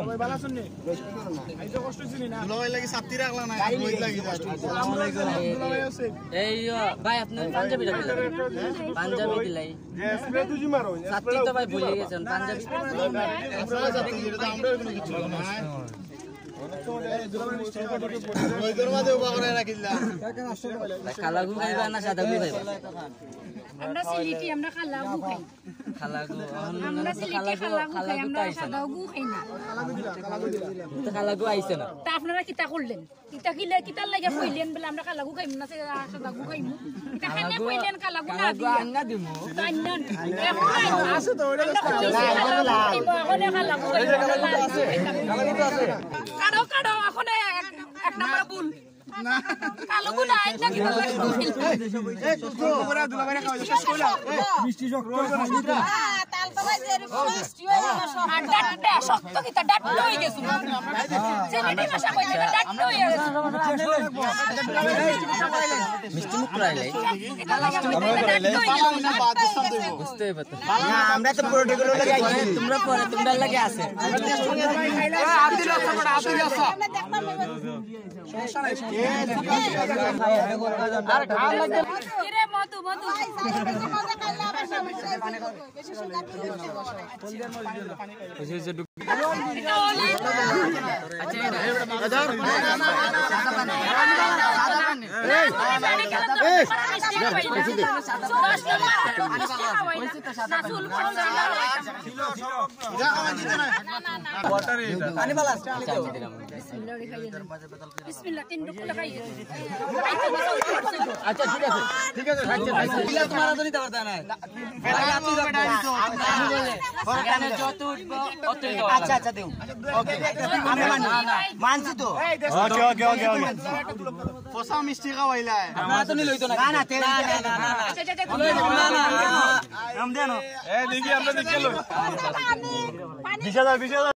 ভাই বালা শুননি এই তো কষ্ট ছিনি না দুলাভাই লাগি ছাতি রাখলা না কই লাগি আসসালামু আলাইকুম দুলাভাই আছে এই ভাই আপনি পাঞ্জাবি রাখলেন পাঞ্জাবি দিলাই স্প্রে দুজি মারো ছাতি তো ভাই ভুলে গেছেন পাঞ্জাবি আমরা ছাতি যেটা আমরা কোনো কিছু না ওই দরমাতে উবা করে রাখিলা খালাগু খাইবা না সাদাগু খাইবা আমরা সিলেটি আমরা খালাগু খাই খালাগু আমরা সিলেটি খালাগু খাই আমরা সাদাগু খাই না তো খালাগু আইছে না তা আপনারা কিতা করলেন কিতার লাগা কইলেন বলে আমরা খালাগু খাইম না সাদাগু খাইমু কিতা খাইনা কইলেন খালাগু না খালাগু আঙ্গা দিমু তাইনন আছে তো ওটা খালাগু খালাগু আছে কাড়ো এখন এক নাম্বার ভুল না খালাগু না আইনা কি তোমরা দুলাভাই খাওয়া শেষ কইলা মিষ্টি শক্ত তাল তো ভাই এর মিষ্টি হয় না সব ডাটটা শক্ত কিতা ডাট হই গেছে সিলেটি ভাষা কইলে ডাট হই গেছে মিষ্টি মুখ রাইলাই বুঝতে পারতো না আমরা তো প্রোটোকল লাগে আইছি তোমরা পরে তোমরা লাগে আছে আব্দুল আচ্ছা সমস্যা নাই আর খাওয়া লাগবে কিরে মধু বেশি সুগার বিসমিল্লাহ তিন টুকরা খাইয়ে আচ্ছা ঠিক আছে আচ্ছা তোমার তো নিতে পারতা না এখানে যত উঠবো অতই দাও আচ্ছা দেও ওকে আমি মানছি তো ওকে ফসা মিষ্টি খাওয়াইলা না তো নি লইতো না না আম দেন এ দেখি আমরা দেখে লই 20000